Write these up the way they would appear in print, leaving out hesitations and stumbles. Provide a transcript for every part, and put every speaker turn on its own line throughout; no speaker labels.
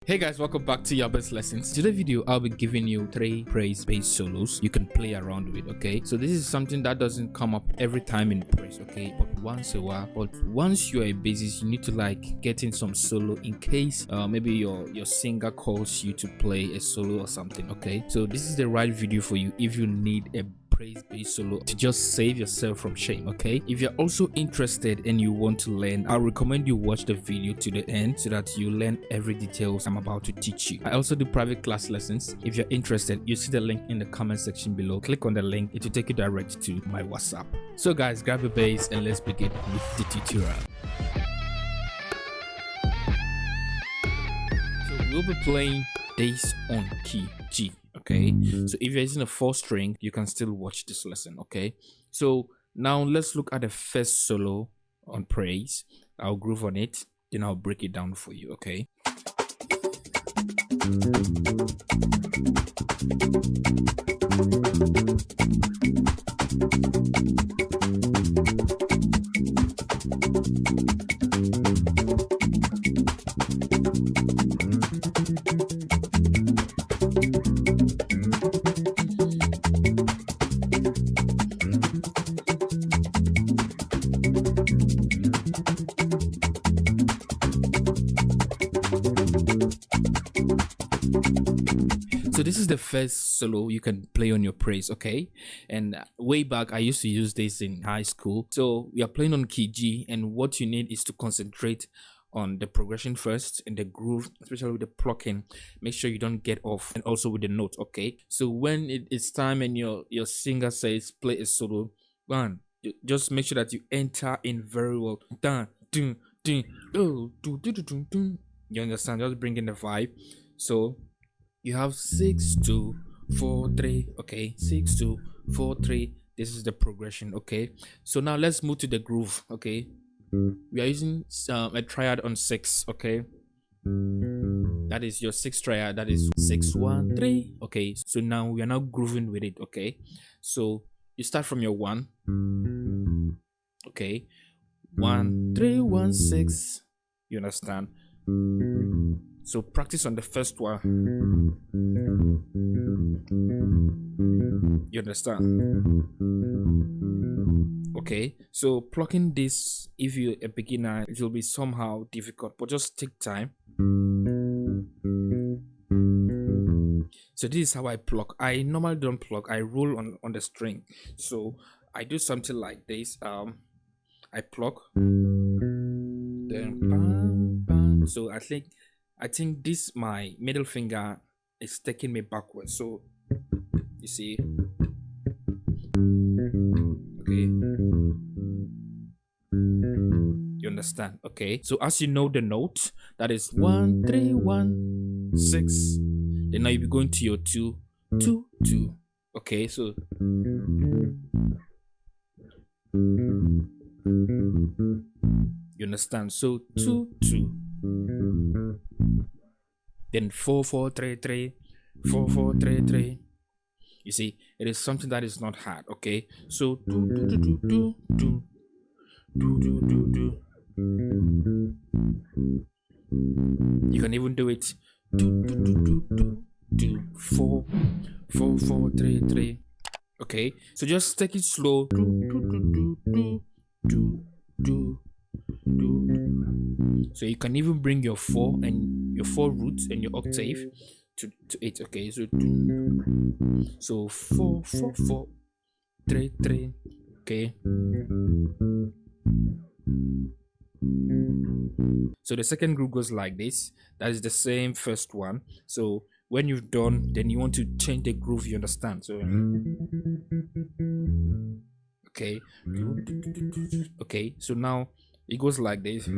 Hey guys, welcome back to Yabez Lessons. Today's video, I'll be giving you 3 praise-based solos you can play around with, okay? So this is something that doesn't come up every time in praise, okay? But once a while. But once you're a bassist, you need to like get in some solo in case maybe your singer calls you to play a solo or something, okay? So this is the right video for you if you need a praise-based solo to just save yourself from shame, okay? If you're also interested and you want to learn, I recommend you watch the video to the end so that you learn every details I'm about to teach you. I also do private class lessons. If you're interested, you see the link in the comment section below. Click on the link, it will take you direct to my WhatsApp. So guys, grab your bass and let's begin with the tutorial. So we'll be playing this on key G. Okay, so if you're using a 4 string, you can still watch this lesson. Okay, so now let's look at the first solo on praise. I'll groove on it, then I'll break it down for you. Okay. So this is the first solo you can play on your praise, okay? And way back I used to use this in high school. So we are playing on key G, and what you need is to concentrate on the progression first and the groove, especially with the plucking. Make sure you don't get off, and also with the note, okay? So when it's time and your singer says play a solo, just make sure that you enter in very well. You understand? Just bring in the vibe. So you have 6 2 4 3, okay? 6 2 4 3. This is the progression, okay? So now let's move to the groove, okay? We are using a triad on 6, okay? That is your 6th triad. That is 6 1 3, okay? So now we are now grooving with it, okay? So you start from your 1, okay? 1 3 1 6. You understand? So practice on the first one. You understand? Okay, so plucking this, if you're a beginner, it will be somehow difficult, but just take time. So this is how I pluck. I normally don't pluck, I roll on the string. So I do something like this. I pluck, then bam, bam. So I think this, my middle finger is taking me backwards. So you see, okay, you understand? Okay, so as you know the note, that is 1 3 1 6. Then now you be going to your 2 2 2. Okay, so you understand? So 2 2. Then 4 4 3 3, 4 4 3 3. You see, it is something that is not hard. Okay, so do do do do do do do do do do. You can even do it. Do do do do do do 4 4 4 3 3. Okay, so just take it slow. Do do do do do do do. So you can even bring your 4 and your 4 roots and your octave to it. Okay, so 4 4 4 3 3. Okay, so the second group goes like this. That is the same first one. So when you've done, then you want to change the groove. You understand? So okay, okay, so now it goes like this.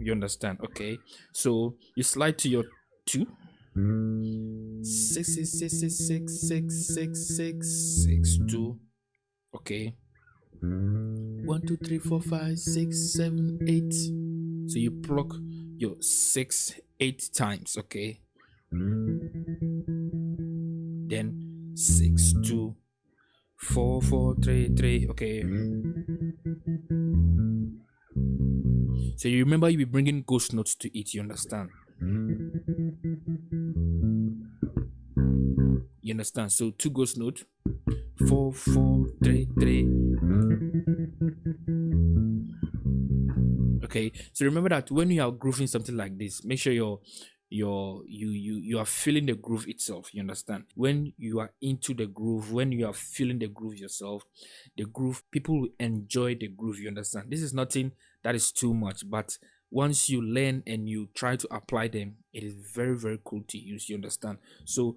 You understand? Okay, so you slide to your 2. 6 6 6 6 6 6 6 6 2. Okay, 1 2 3 4 5 6 7 8. So you pluck your 6 8 times. Okay, then 6 2 4 4 3 3. Okay. So you remember you'll be bringing ghost notes to it. You understand? You understand? So 2 ghost notes. 4 4 3 3. Okay. So remember that when you are grooving something like this, make sure you are feeling the groove itself. You understand? When you are into the groove, when you are feeling the groove yourself, the groove, people will enjoy the groove. You understand? This is nothing that is too much, but once you learn and you try to apply them, it is very, very cool to use. You understand? So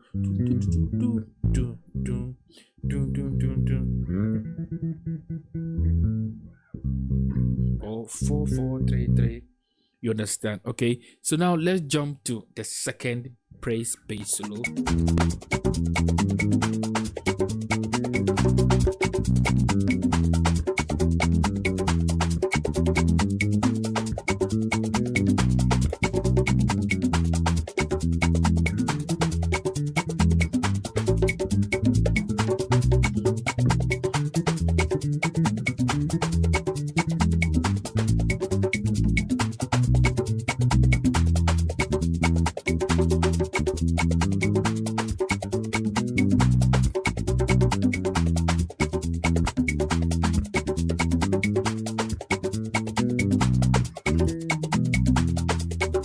oh, 4 4 3 3. You understand? Okay, so now let's jump to the second praise bass solo.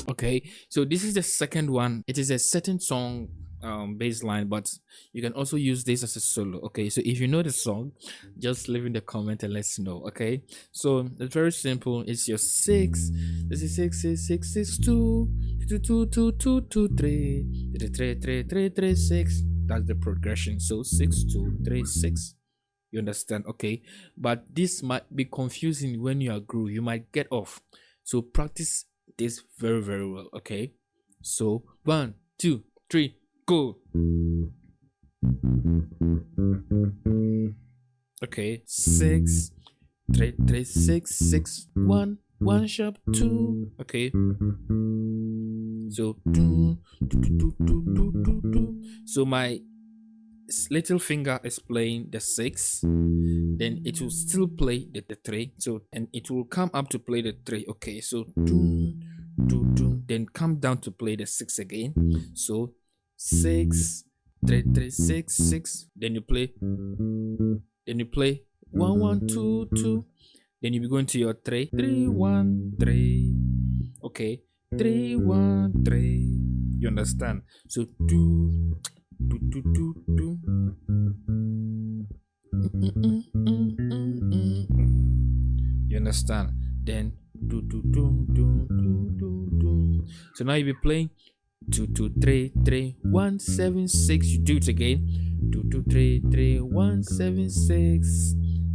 Okay, so this is the second one. It is a certain song bass line, but you can also use this as a solo. Okay, so if you know the song, just leave in the comment and let's know. Okay, so it's very simple. It's your 6. This is 6 6 6 6 2 2 2 2 2 2 3 3 3 3 3 6. That's the progression. So 6 2 3 6. You understand? Okay, but this might be confusing when you are groove. You might get off. So practice this very, very well. Okay, so 1 2 3 go. Okay, 6 3 3 6 6 1 1 sharp 2. Okay, so so my little finger is playing the 6, then it will still play the 3, so and it will come up to play the 3. Okay, so then come down to play the 6 again. So 6 3 3 6 6, then you play 1 1 2 2, then you be going to your 3 3 1 3. Okay, 3 1 3. You understand? So you understand? Then so now you'll be playing 2 2 3 3 1 7 6. You do it again. 2 2 3 3 1 7 6.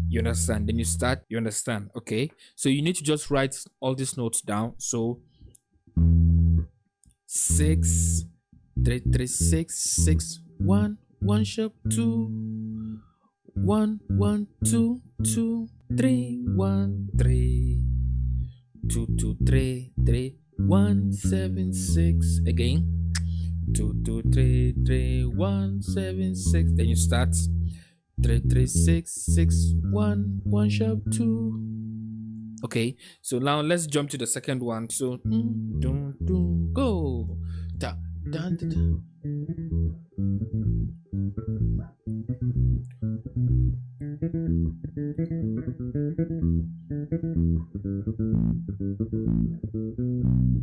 You understand? Then you start. You understand? Okay, so you need to just write all these notes down. So 6 3 3 6 6 1 1 sharp 2 1 1 2 2 3 1 3 2 2 3 3 1 7 6 again. 2 2 3 3 1 7 6. Then you start 3 3 6 6 1 1 sharp 2. Okay, so now let's jump to the second one. So go. Da, da, da, da.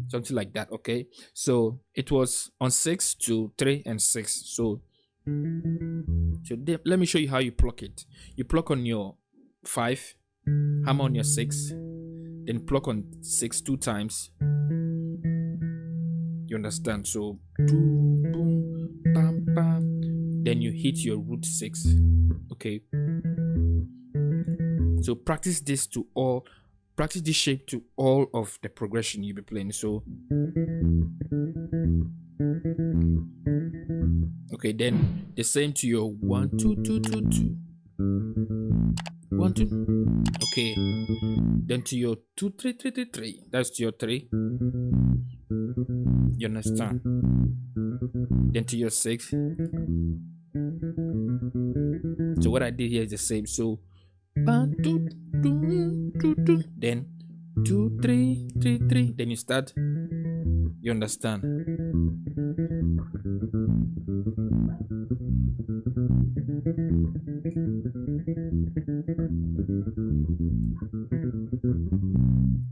Something like that. Okay, so it was on 6 2 3 and 6. So let me show you how you pluck it. You pluck on your 5, hammer on your 6, then pluck on 6 2 times. You understand? So boom, bam, bam. Then you hit your root 6. Okay, so practice this shape to all of the progression you'll be playing. So okay, then the same to your 1 2 2 2 2 1 2. Okay, then to your 2 3 3 3 3. That's to your 3. You understand? Then to your 6. So what I did here is the same. So then 2 3 3 3, then you start. You understand?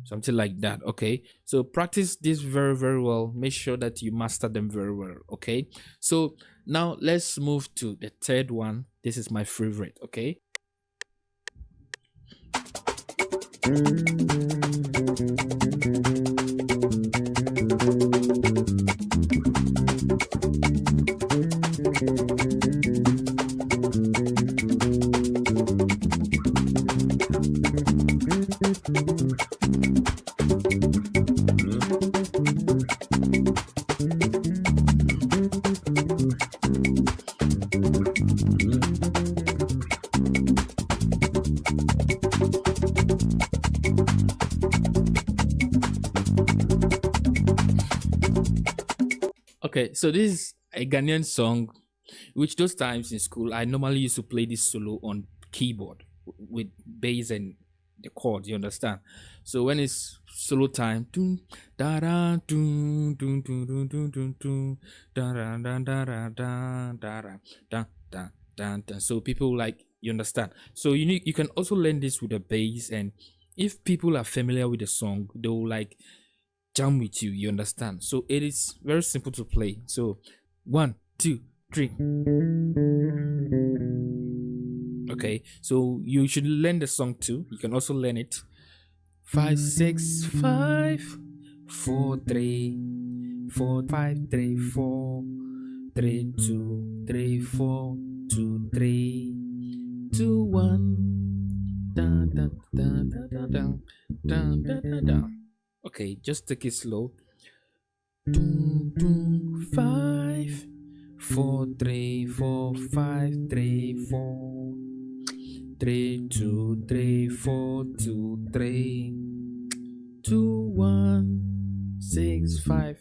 Something like that. Okay, so practice this very, very well. Make sure that you master them very well. Okay, so now let's move to the third one. This is my favorite. Okay. Okay, so this is a Ghanaian song, which those times in school I normally used to play this solo on keyboard with bass and the chords. You understand? So when it's solo time, dun, da da dun, dun, dun, dun, dun, dun, dun, da da da da da da da da da da da. So people like, you understand. So you can also learn this with the bass, and if people are familiar with the song, they'll like jam with you. You understand? So it is very simple to play. So 1 2 3. Okay, so you should learn the song too. You can also learn it. 5 6 5 4 3 4 5 3 4 3 2 3 4 2 3 2 1 da da da da da da da da da da. Okay, just take it slow. 5 4 3 4 5 3 4 3 2 3 4 2 3 2 1 6 5.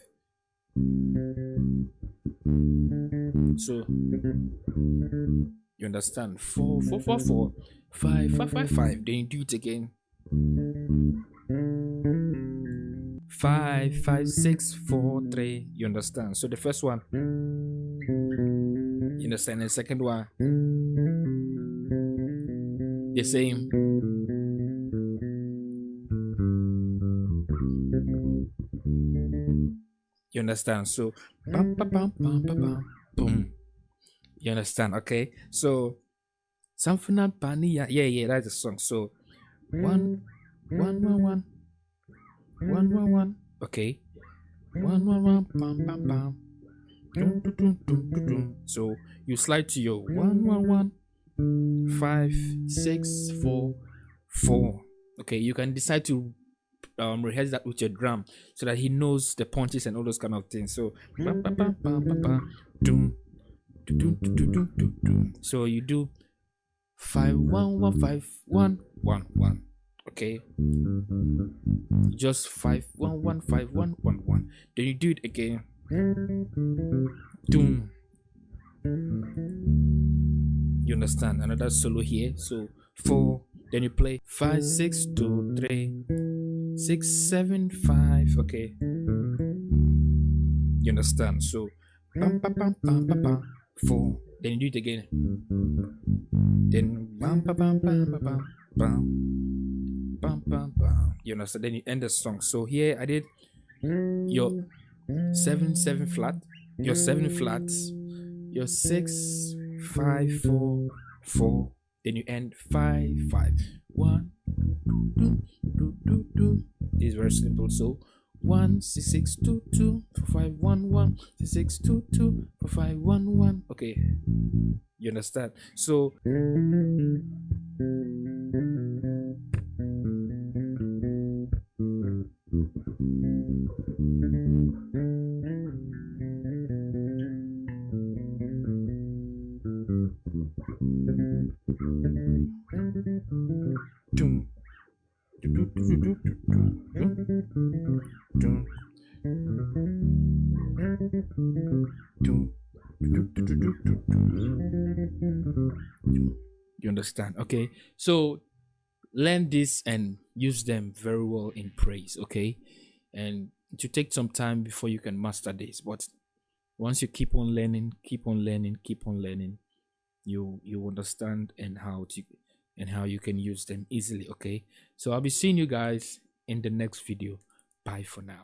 So you understand? 4 4 4 4 5 5 5 5. Then you do it again. 5 5 6 4 3. You understand? So the first one, you understand? The second one, the same. You understand? So bam, bam, bam, bam, bam, bam, boom. You understand? Okay. So something up, yeah, that's the song. So 1 1 1 1 1 1 1. Okay. 1 1 1 bam bam bam. Dun, dun, dun, dun, dun, dun. So you slide to your 1 1 1 5 6 4 4. Okay, you can decide to rehearse that with your drum so that he knows the punches and all those kind of things. So bam, bam, bam, bam, bam, bam. Dun, dun, dun, dun, dun, dun, dun, dun. So you do 5 1 1 5 1 1 1. Okay, just 5 1 1 5 1 1 1. Then you do it again. Doom. You understand? Another solo here. So 4. Then you play 5 6 2 3 6 7 5. Okay. You understand? So bam bam bam bam bam bam. 4. Then you do it again. Then bam bam bam bam bam bam bam bam bam bam. You understand? Then you end the song. So here I did your 7 7 flat, your 7 flats, your 6 5 4 4. Then you end 5 5 1 2 2 2 2. This is very simple. So 1 6 6 2 2 4 5 1 1 6 6 2 2 4 5 1 1. Okay, you understand? So You understand? Okay. So learn this and use them very well in praise. Okay. And to take some time before you can master this. But once you keep on learning, keep on learning, keep on learning, you understand and how you can use them easily. Okay. So I'll be seeing you guys in the next video. Bye for now.